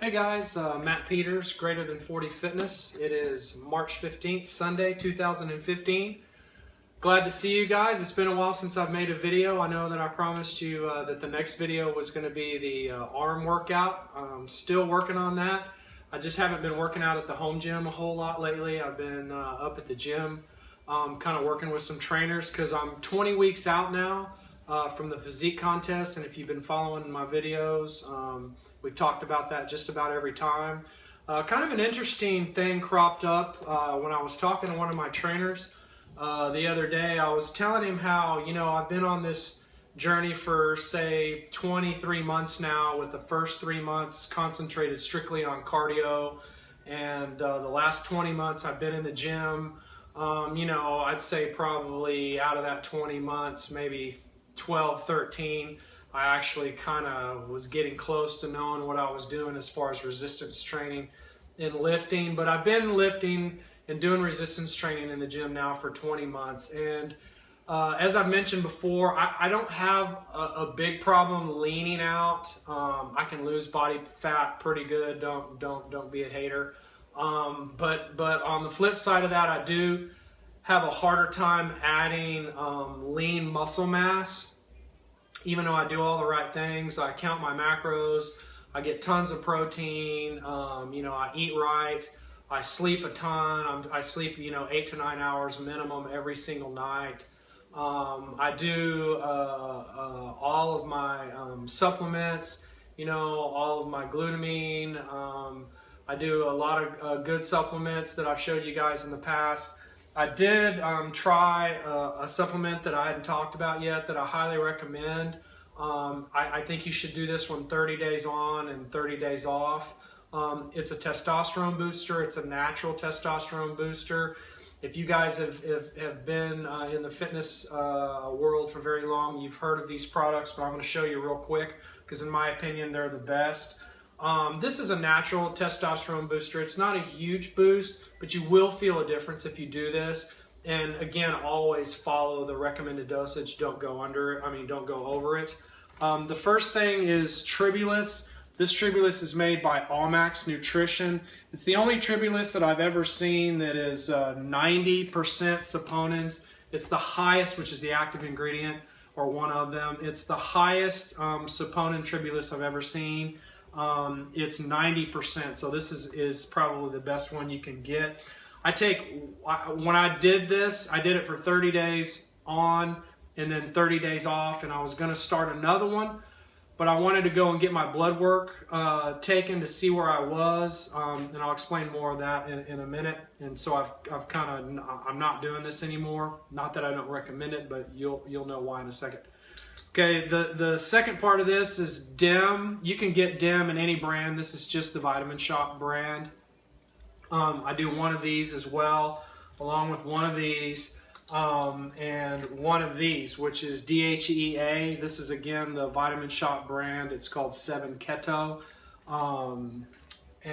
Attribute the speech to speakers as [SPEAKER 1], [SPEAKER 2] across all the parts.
[SPEAKER 1] Hey guys, Matt Peters, Greater Than 40 Fitness. It is March 15th, Sunday, 2015. Glad to see you guys. It's been a while since I've made a video. I know that I promised you that the next video was going to be the arm workout. I'm still working on that. I just haven't been working out at the home gym a whole lot lately. I've been up at the gym kind of working with some trainers because I'm 20 weeks out now from the physique contest, and if you've been following my videos, we've talked about that just about every time. Kind of an interesting thing cropped up when I was talking to one of my trainers the other day. I was telling him how, I've been on this journey for, say, 23 months now, with the first 3 months concentrated strictly on cardio, and the last 20 months I've been in the gym. I'd say probably out of that 20 months, maybe 12, 13, I actually kind of was getting close to knowing what I was doing as far as resistance training and lifting. But I've been lifting and doing resistance training in the gym now for 20 months. And as I've mentioned before, I don't have a big problem leaning out. I can lose body fat pretty good. Don't be a hater. But on the flip side of that, I do have a harder time adding lean muscle mass. Even though I do all the right things, I count my macros, I get tons of protein, I eat right, I sleep a ton. I sleep 8 to 9 hours minimum every single night. I do all of my supplements, all of my glutamine. I do a lot of good supplements that I've showed you guys in the past. I did try a supplement that I hadn't talked about yet that I highly recommend. I think you should do this one 30 days on and 30 days off. It's a testosterone booster. It's a natural testosterone booster. If you guys have been in the fitness world for very long, you've heard of these products, but I'm going to show you real quick because in my opinion they're the best. This is a natural testosterone booster. It's not a huge boost, but you will feel a difference if you do this. And again, always follow the recommended dosage. Don't go under it. Don't go over it. The first thing is Tribulus. This Tribulus is made by Allmax Nutrition. It's the only Tribulus that I've ever seen that is 90% saponins. It's the highest, which is the active ingredient, or one of them. It's the highest saponin Tribulus I've ever seen. It's 90%, so this is probably the best one you can get. When I did this, I did it for 30 days on and then 30 days off, and I was going to start another one, but I wanted to go and get my blood work taken to see where I was, and I'll explain more of that in a minute. And so I'm not doing this anymore. Not that I don't recommend it, but you'll know why in a second. Okay, the second part of this is DEM. You can get DEM in any brand. This is just the Vitamin Shop brand. I do one of these as well, along with one of these, and one of these, which is DHEA. This is, again, the Vitamin Shop brand. It's called 7 Keto. And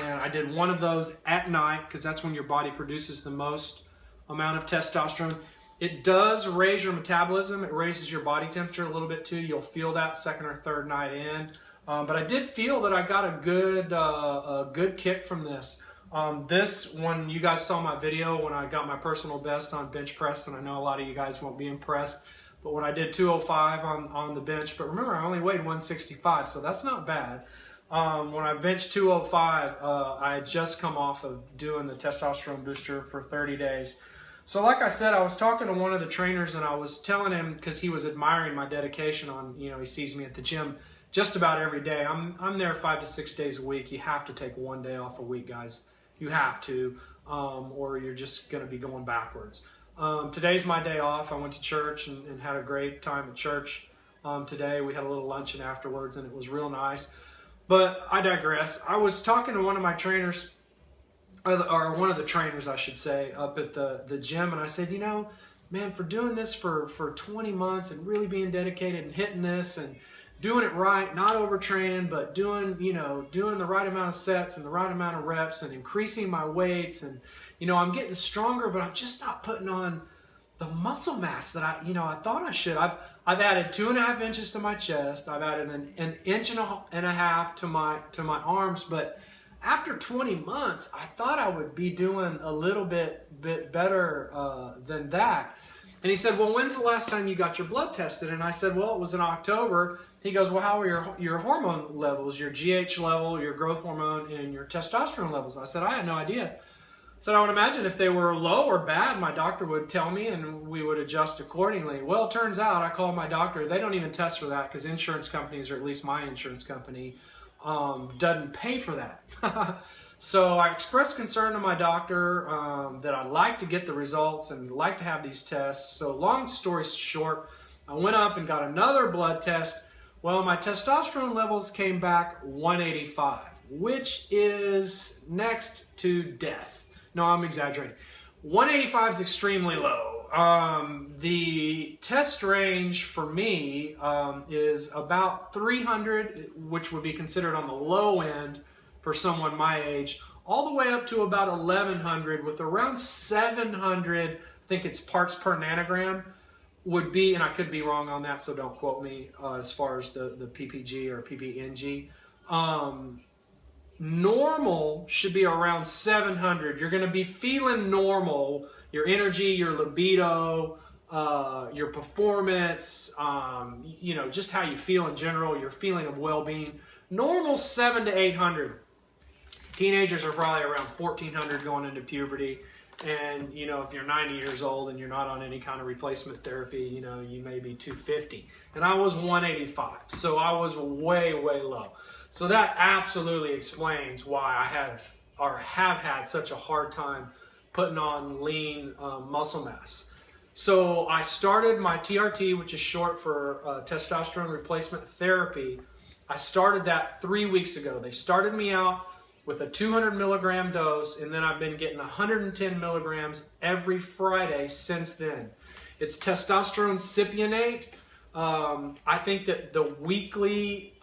[SPEAKER 1] I did one of those at night because that's when your body produces the most amount of testosterone. It does raise your metabolism. It raises your body temperature a little bit too. You'll feel that second or third night in. But I did feel that I got a good kick from this. When you guys saw my video when I got my personal best on bench press, and I know a lot of you guys won't be impressed, but when I did 205 on the bench, but remember I only weighed 165, so that's not bad. When I benched 205, I had just come off of doing the testosterone booster for 30 days. So like I said, I was talking to one of the trainers and I was telling him, because he was admiring my dedication on, he sees me at the gym just about every day. I'm there 5 to 6 days a week. You have to take one day off a week, guys. You have to, or you're just going to be going backwards. Today's my day off. I went to church and had a great time at church today. We had a little luncheon afterwards and it was real nice. But I digress. I was talking to one of my trainers, or one of the trainers, I should say, up at the gym, and I said, man, for doing this for 20 months and really being dedicated and hitting this and doing it right, not overtraining, but doing the right amount of sets and the right amount of reps and increasing my weights, and I'm getting stronger, but I'm just not putting on the muscle mass that I thought I should. I've added 2.5 inches to my chest. I've added an inch and a half to my arms, but after 20 months, I thought I would be doing a little bit better than that. And he said, well, when's the last time you got your blood tested? And I said, well, it was in October. He goes, well, how are your hormone levels, your GH level, your growth hormone, and your testosterone levels? I said, I had no idea. So I would imagine if they were low or bad, my doctor would tell me and we would adjust accordingly. Well, it turns out I called my doctor. They don't even test for that because insurance companies, or at least my insurance company, doesn't pay for that. So I expressed concern to my doctor that I'd like to get the results and like to have these tests. So long story short, I went up and got another blood test. Well, my testosterone levels came back 185, which is next to death. No, I'm exaggerating. 185 is extremely low. The test range for me is about 300, which would be considered on the low end for someone my age, all the way up to about 1100, with around 700, I think it's parts per nanogram, would be, and I could be wrong on that, so don't quote me as far as the ppg or ppng. Normal should be around 700. You're going to be feeling normal. Your energy, your libido, your performance, you know, just how you feel in general, your feeling of well-being. Normal 700 to 800. Teenagers are probably around 1400 going into puberty. And, you know, if you're 90 years old and you're not on any kind of replacement therapy, you know, you may be 250. And I was 185. So I was way, way low. So that absolutely explains why I have had such a hard time putting on lean muscle mass. So I started my TRT, which is short for testosterone replacement therapy. I started that 3 weeks ago. They started me out with a 200 milligram dose, and then I've been getting 110 milligrams every Friday since then. It's testosterone cypionate. I think that the weekly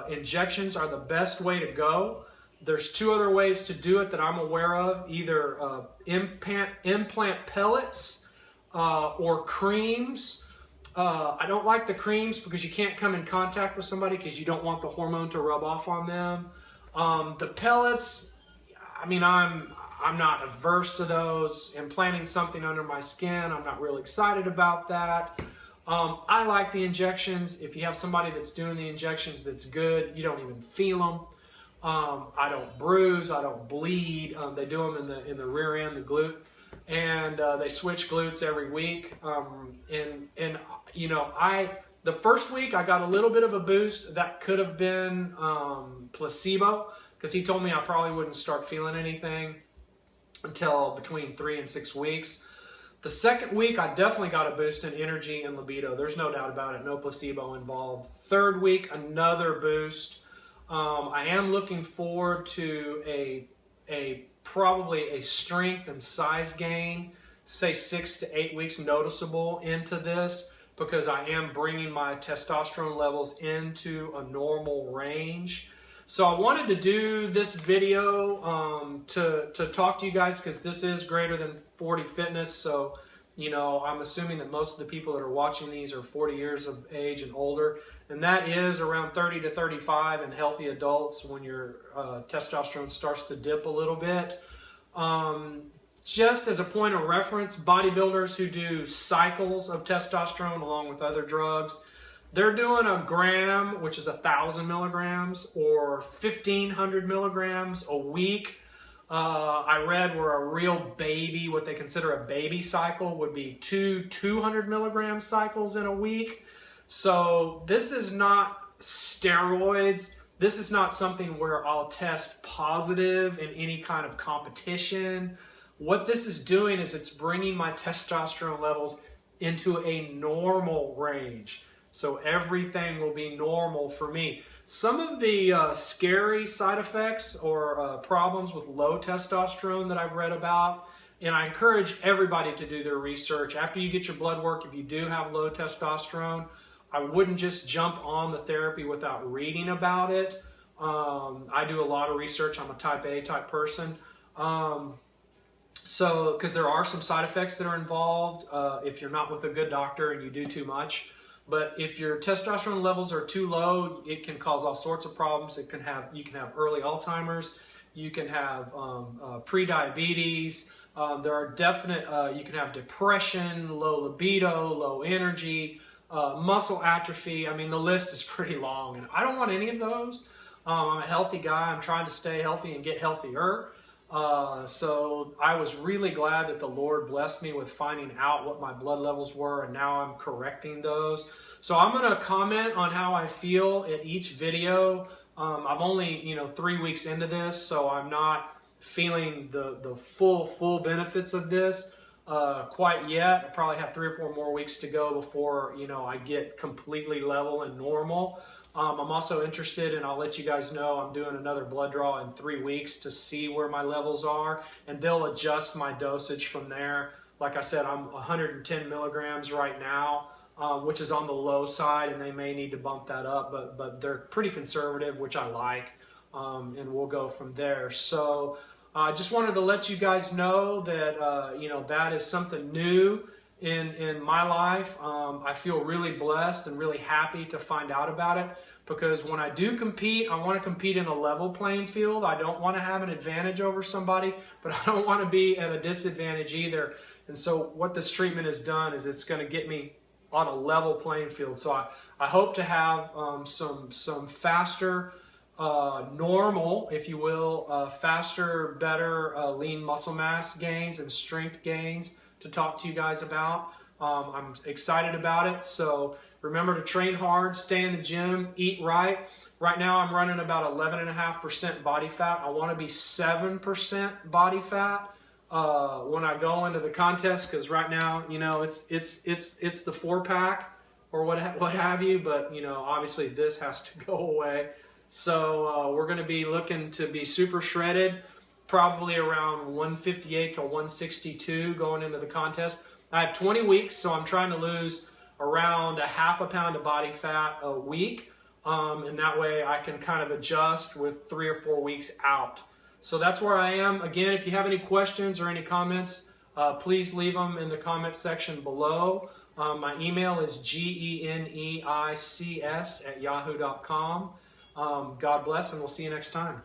[SPEAKER 1] injections are the best way to go. There's two other ways to do it that I'm aware of, either implant pellets or creams. I don't like the creams because you can't come in contact with somebody because you don't want the hormone to rub off on them. The pellets, I mean, I'm not averse to those. Implanting something under my skin, I'm not really excited about that. I like the injections. If you have somebody that's doing the injections that's good, you don't even feel them. I don't bruise, I don't bleed. They do them in the rear end, the glute, and they switch glutes every week. And you know, the first week I got a little bit of a boost. That could have been placebo, because he told me I probably wouldn't start feeling anything until between 3 and 6 weeks. The second week, I definitely got a boost in energy and libido. There's no doubt about it. No placebo involved. Third week, another boost. I am looking forward to probably a strength and size gain, say 6 to 8 weeks noticeable into this, because I am bringing my testosterone levels into a normal range. So I wanted to do this video to talk to you guys, because this is greater than 40 fitness. So, you know, I'm assuming that most of the people that are watching these are 40 years of age and older. And that is around 30 to 35 in healthy adults when your testosterone starts to dip a little bit. Just as a point of reference, bodybuilders who do cycles of testosterone along with other drugs, they're doing a gram, which is 1,000 milligrams, or 1,500 milligrams a week. I read where a real baby, what they consider a baby cycle, would be 200 milligram cycles in a week. So this is not steroids. This is not something where I'll test positive in any kind of competition. What this is doing is it's bringing my testosterone levels into a normal range. So everything will be normal for me. Some of the scary side effects or problems with low testosterone that I've read about, and I encourage everybody to do their research. After you get your blood work, if you do have low testosterone, I wouldn't just jump on the therapy without reading about it. I do a lot of research. I'm a type A type person. So, because there are some side effects that are involved if you're not with a good doctor and you do too much. But if your testosterone levels are too low, it can cause all sorts of problems. You can have early Alzheimer's. You can have pre-diabetes. There are definite, you can have depression, low libido, low energy, muscle atrophy. I mean, the list is pretty long, and I don't want any of those. I'm a healthy guy. I'm trying to stay healthy and get healthier. So I was really glad that the Lord blessed me with finding out what my blood levels were, and now I'm correcting those. So I'm going to comment on how I feel at each video. I'm only, 3 weeks into this, so I'm not feeling the full benefits of this quite yet. I probably have 3 or 4 more weeks to go before, I get completely level and normal. I'm also interested, and I'll let you guys know, I'm doing another blood draw in 3 weeks to see where my levels are, and they'll adjust my dosage from there. Like I said, I'm 110 milligrams right now, which is on the low side, and they may need to bump that up, but they're pretty conservative, which I like, and we'll go from there. So I just wanted to let you guys know that, that is something new in my life. I feel really blessed and really happy to find out about it, because when I do compete, I want to compete in a level playing field. I don't want to have an advantage over somebody, but I don't want to be at a disadvantage either. And so what this treatment has done is it's going to get me on a level playing field. So I hope to have some faster, normal, if you will, faster, better lean muscle mass gains and strength gains to talk to you guys about. I'm excited about it. So remember to train hard, stay in the gym, eat right. Right now I'm running about 11.5% body fat. I want to be 7% body fat when I go into the contest, because right now, it's the 4-pack or what have you, but obviously this has to go away. So we're going to be looking to be super shredded, probably around 158 to 162 going into the contest. I have 20 weeks, so I'm trying to lose around 1/2 pound of body fat a week, and that way I can kind of adjust with 3 or 4 weeks out. So that's where I am. Again, if you have any questions or any comments, please leave them in the comment section below. My email is geneics@yahoo.com. God bless, and we'll see you next time.